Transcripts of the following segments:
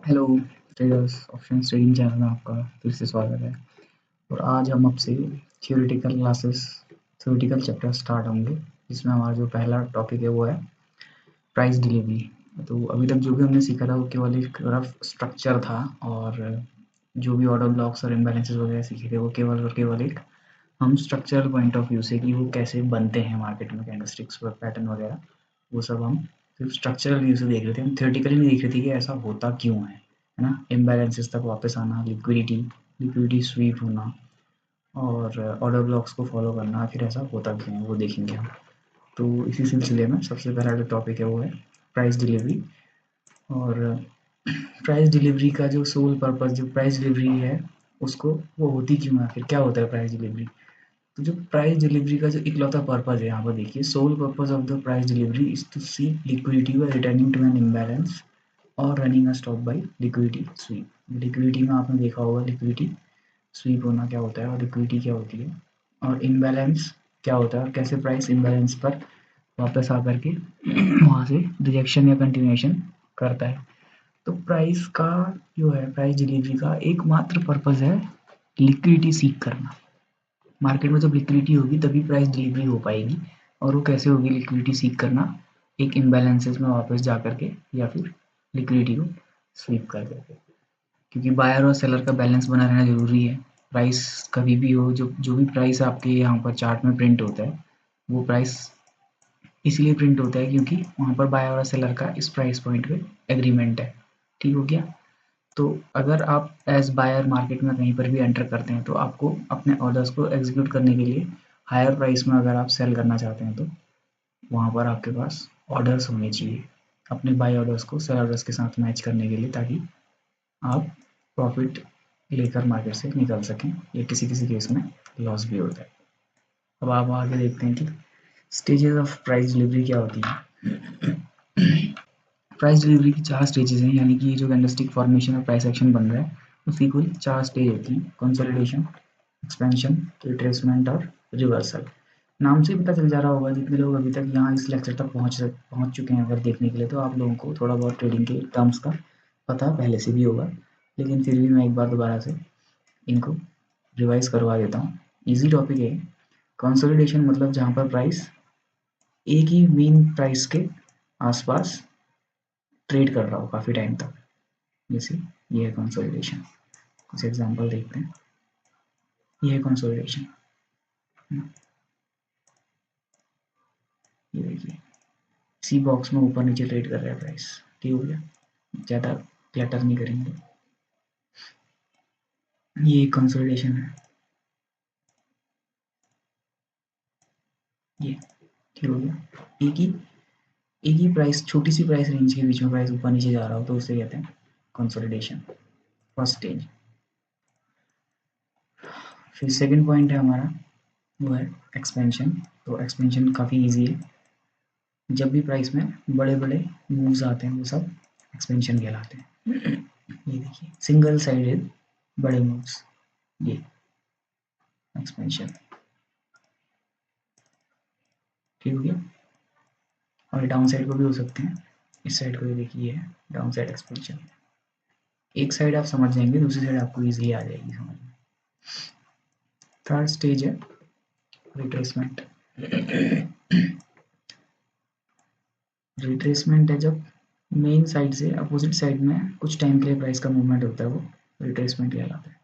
Hello traders option trading channel में आपका फिर से स्वागत है। और आज हम आपसे थ्योरेटिकल चैप्टर स्टार्ट होंगे, जिसमें हमारा जो पहला टॉपिक है वो है प्राइस डिलीवरी। तो अभी तक जो भी हमने सीखा था वो केवल एक रफ स्ट्रक्चर था, और जो भी ऑर्डर ब्लॉक्स और इम्बैलेंसेस वगैरह सीखे थे वो केवल और केवल एक हम स्ट्रक्चरल पॉइंट ऑफ व्यू से कि वो कैसे बनते हैं मार्केट में, कैंडलस्टिक्स पैटर्न वगैरह, वो सब हम सिर्फ स्ट्रक्चरल व्यू से देख रहे थे। हम थियोरेटिकली नहीं देख रहे थे कि ऐसा होता क्यों है ना। इम्बैलेंसेस तक वापस आना, लिक्विडिटी स्वीप होना और ऑर्डर ब्लॉक्स को फॉलो करना, आखिर ऐसा होता क्यों है वो देखेंगे हम। तो इसी सिलसिले में सबसे पहला जो टॉपिक है वो है प्राइस डिलीवरी। और प्राइस डिलीवरी का जो सोल पर्पस, जो प्राइस डिलीवरी है उसको, वो होती क्यों है, आखिर क्या होता है प्राइस डिलीवरी। तो जो प्राइस डिलीवरी का जो इकलौता पर्पस है यहाँ पर देखिए, sole purpose of the price delivery is to see liquidity by returning to an imbalance और running a stock by liquidity sweep. Liquidity में आपने देखा होगा लिक्विडिटी स्वीप होना क्या होता है और लिक्विडिटी क्या होती है, और इम्बैलेंस क्या होता है और कैसे प्राइस इम्बैलेंस पर वापस आकर के वहाँ से रिजेक्शन या कंटिन्यूएशन करता है। तो प्राइस का जो है, प्राइस डिलीवरी का एकमात्र पर्पस है लिक्विडिटी सीक करना। मार्केट में जब लिक्विडिटी होगी तभी प्राइस डिलीवरी हो पाएगी। और वो कैसे होगी लिक्विडिटी सीक करना, एक इम्बैलेंसेस में वापस जा करके या फिर लिक्विडिटी को स्वीप कर करके। क्योंकि बायर और सेलर का बैलेंस बना रहना जरूरी है। प्राइस कभी भी हो, जो जो भी प्राइस आपके यहाँ पर चार्ट में प्रिंट होता है वो प्राइस इसलिए प्रिंट होता है क्योंकि वहाँ पर बायर और सेलर का इस प्राइस पॉइंट पे एग्रीमेंट है। ठीक हो गया। तो अगर आप एज बायर मार्केट में कहीं पर भी एंटर करते हैं तो आपको अपने ऑर्डर्स को एग्जीक्यूट करने के लिए हायर प्राइस में अगर आप सेल करना चाहते हैं तो वहाँ पर आपके पास ऑर्डर्स होने चाहिए अपने बाय ऑर्डर्स को सेल ऑर्डर्स के साथ मैच करने के लिए, ताकि आप प्रॉफिट लेकर मार्केट से निकल सकें, या किसी किसी केस में लॉस भी होता है। अब आप आगे देखते हैं कि स्टेजेस ऑफ प्राइस डिलीवरी क्या होती है। प्राइस डिलीवरी की 4 स्टेजेस हैं, यानी कि जो कैंडलस्टिक फॉर्मेशन और प्राइस एक्शन बन रहा है उसकी कुल 4 स्टेज होती हैं: कंसोलिडेशन, एक्सपेंशन, रिट्रेसमेंट और रिवर्सल। नाम से ही पता चल जा रहा होगा, जितने लोग अभी तक यहाँ इस लेक्चर तक पहुँच चुके हैं अगर देखने के लिए, तो आप लोगों को थोड़ा बहुत ट्रेडिंग के टर्म्स का पता पहले से भी होगा। लेकिन फिर भी मैं एक बार दोबारा से इनको रिवाइज करवा देता हूँ। ईजी टॉपिक है। कंसोलिडेशन मतलब जहाँ पर प्राइस एक ही मेन प्राइस के आसपास ट्रेड कर रहा हो काफ़ी टाइम तक, जैसे ये है कंसोलिडेशन। कुछ एग्जांपल देखते हैं। ये है कंसोलिडेशन, ये देखिए सी बॉक्स में ऊपर नीचे ट्रेड कर रहा है प्राइस। ठीक हो गया, ज़्यादा क्लटर नहीं करेंगे। ये कंसोलिडेशन है, ये ठीक हो गया। एक ही प्राइस, छोटी सी प्राइस रेंज के बीच में प्राइस ऊपर नीचे जा रहा हो तो उसे कहते हैं कंसोलिडेशन, फर्स्ट स्टेज। फिर सेकंड पॉइंट है हमारा, वो है एक्सपेंशन। तो एक्सपेंशन काफ़ी इजी है। जब भी प्राइस में बड़े बड़े मूव्स आते हैं वो सब एक्सपेंशन कहलाते हैं। ये देखिए सिंगल साइडेड बड़े मूव्स, ये एक्सपेंशन। ठीक हो गया। और डाउन साइड को भी हो सकते हैं, इस साइड को भी देखिए है डाउन साइड एक्सपेंशन। एक साइड आप समझ जाएंगे, दूसरी साइड आपको इजीली आ जाएगी समझ में। थर्ड स्टेज है रिट्रेसमेंट। रिट्रेसमेंट है जब मेन साइड से अपोजिट साइड में कुछ टाइम के लिए प्राइस का मूवमेंट होता है, वो रिट्रेसमेंट कहलाता है।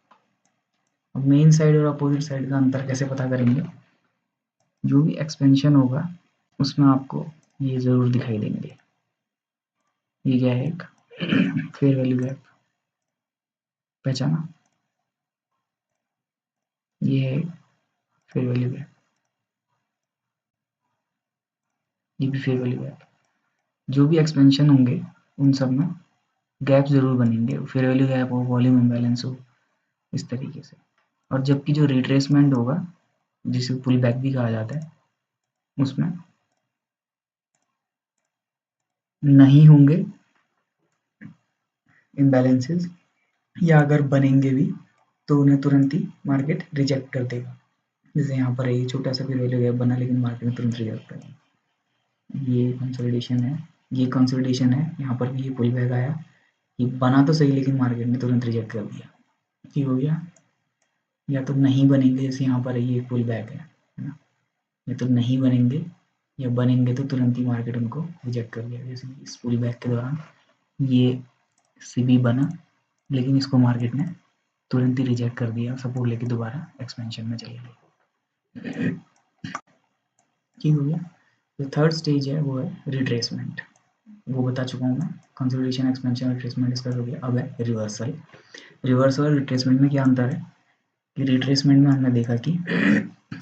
अब मेन साइड और अपोजिट साइड का अंतर कैसे पता करेंगे, जो भी एक्सपेंशन होगा उसमें आपको ये जरूर दिखाई देंगे। ये क्या है, एक फेयर वैल्यू गैप, पहचाना। ये है फेयर वैल्यू गैप, ये भी फेयर वैल्यू गैप। जो भी एक्सपेंशन होंगे उन सब में गैप जरूर बनेंगे, फेयर वैल्यू गैप हो, वॉल्यूम इम्बैलेंस हो, इस तरीके से। और जबकि जो रिट्रेसमेंट होगा, जिसे पुल बैक भी कहा जाता है, उसमें नहीं होंगे इम्बैलेंसेस, या अगर बनेंगे भी तो उन्हें तुरंत ही मार्केट रिजेक्ट कर देगा। जैसे यहाँ पर ये छोटा सा फेयर वैल्यू गैप बना लेकिन मार्केट ने तुरंत रिजेक्ट कर दिया। ये कंसोलिडेशन है, ये कंसोलिडेशन है, यहाँ पर भी ये पुल बैक आया, ये बना तो सही लेकिन मार्केट ने तुरंत रिजेक्ट कर दिया। ठीक हो गया। या तो नहीं बनेंगे, जैसे यहाँ पर ये पुल बैक है ना, या तो नहीं बनेंगे या बनेंगे तो तुरंत ही मार्केट उनको रिजेक्ट कर दिया। जैसे इस पुल बैक के दौरान ये सीबी बना लेकिन इसको मार्केट ने तुरंत ही रिजेक्ट कर दिया, सपोर्ट लेके दोबारा एक्सपेंशन में चले गए। ठीक हो गया। जो थर्ड स्टेज है वो है रिट्रेसमेंट, वो बता चुका हूँ मैं। कंसोलिडेशन, एक्सपेंशन, रिट्रेसमेंट इसका हो गया। अब है रिवर्सल। रिवर्सल और रिट्रेसमेंट में क्या अंतर है कि रिट्रेसमेंट में हमने देखा कि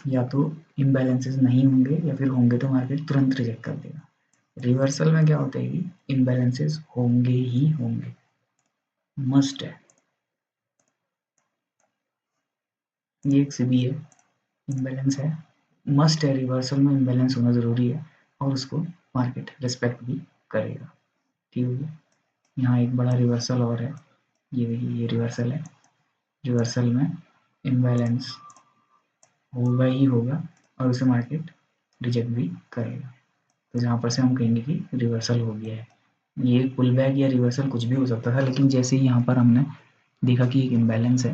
या तो इम्बैलेंसेस नहीं होंगे या फिर होंगे तो मार्केट तुरंत रिजेक्ट कर देगा। रिवर्सल में क्या होता है कि इम्बैलेंसेस होंगे ही होंगे, मस्ट है। ये एक सीबी है, इम्बैलेंस है, मस्ट है। रिवर्सल में इम्बैलेंस होना ज़रूरी है और उसको मार्केट रिस्पेक्ट भी करेगा। ठीक है। यहाँ एक बड़ा रिवर्सल और है, ये देखिए ये रिवर्सल है। रिवर्सल में इम्बैलेंस होगा ही होगा और उसे मार्केट रिजेक्ट भी करेगा। तो जहाँ पर से हम कहेंगे कि रिवर्सल हो गया है। ये पुल बैक या रिवर्सल कुछ भी हो सकता था, लेकिन जैसे ही यहाँ पर हमने देखा कि एक इम्बैलेंस है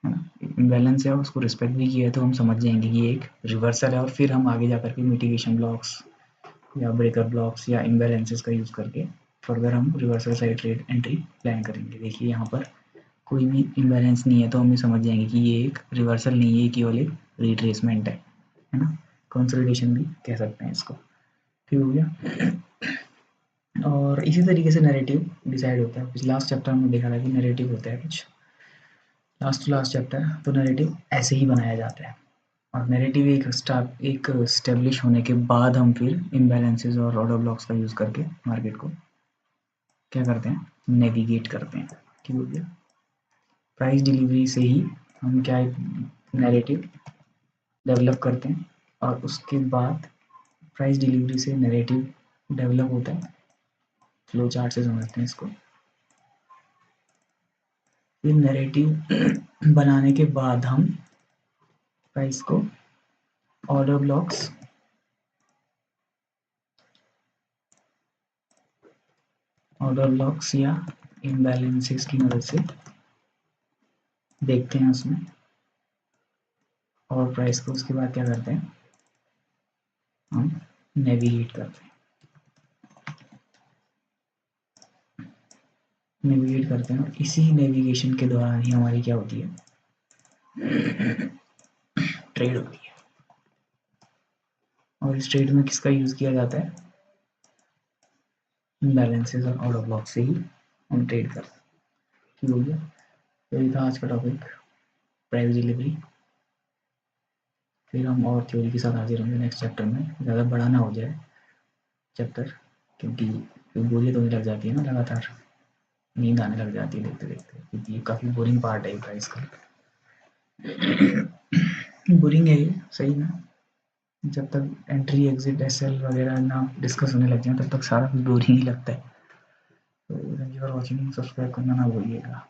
ना, इम्बैलेंस है, उसको रिस्पेक्ट भी किया है, तो हम समझ जाएंगे कि ये एक रिवर्सल है। और फिर हम आगे जाकर के मिटिगेशन ब्लॉक्स या ब्रेकर ब्लॉक्स या इम्बैलेंसेस का यूज़ करके फर्दर हम reversal side trade entry plan करेंगे। देखिए यहाँ पर कोई भी इम्बैलेंस नहीं है, तो हम ये समझ जाएंगे कि ये एक रिवर्सल नहीं है, केवल एक रिट्रेसमेंट है ना। कंसोलिडेशन भी कह सकते हैं इसको। ठीक हो गया। और इसी तरीके से नैरेटिव डिसाइड होता है। कुछ लास्ट चैप्टर में देखा था कि नैरेटिव होता है कुछ, लास्ट टू लास्ट चैप्टर, तो नैरेटिव ऐसे ही बनाया जाता है। और नैरेटिव एक स्टेब्लिश होने के बाद हम फिर इम्बैलेंसेस और ऑर्डर ब्लॉक्स का यूज़ करके मार्केट को क्या करते हैं, नेविगेट करते हैं। ठीक हो गया। प्राइस डिलीवरी से ही हम क्या एक नैरेटिव डेवलप करते हैं और उसके बाद प्राइस डिलीवरी से नैरेटिव डेवलप होता है। फ्लो चार्ट से समझते हैं इसको। फिर नैरेटिव बनाने के बाद हम प्राइस को ऑर्डर ब्लॉक्स या इम्बैलेंसेस की मदद से देखते हैं उसमें, और प्राइस को उसके बाद क्या करते हैं, हम नेविगेट करते हैं। नेविगेट करते हैं और इसी नेविगेशन के दौरान ही हमारी क्या होती है, ट्रेड होती है। और इस ट्रेड में किसका यूज़ किया जाता है, इम्बैलेंसेस और ऑर्डर ब्लॉक से ही हम ट्रेड करते हैं। ठीक हो गया। तो ये था आज का टॉपिक, प्राइस डिलीवरी। फिर हम और थ्योरी के साथ हाजिर होंगे नेक्स्ट चैप्टर में। ज़्यादा बड़ा ना हो जाए चैप्टर, क्योंकि बोरियत होने लग जाती है ना, लगातार नींद आने लग जाती है देखते देखते, क्योंकि ये काफ़ी बोरिंग पार्ट है प्राइस का। बोरिंग है ये सही में। जब तक एंट्री एग्जिट एसएल वगैरह ना डिस्कस होने लग जाए तब तक सारा कुछ बोरिंग ही लगता है। तो thank you for watching, subscribe करना ना भूलिएगा।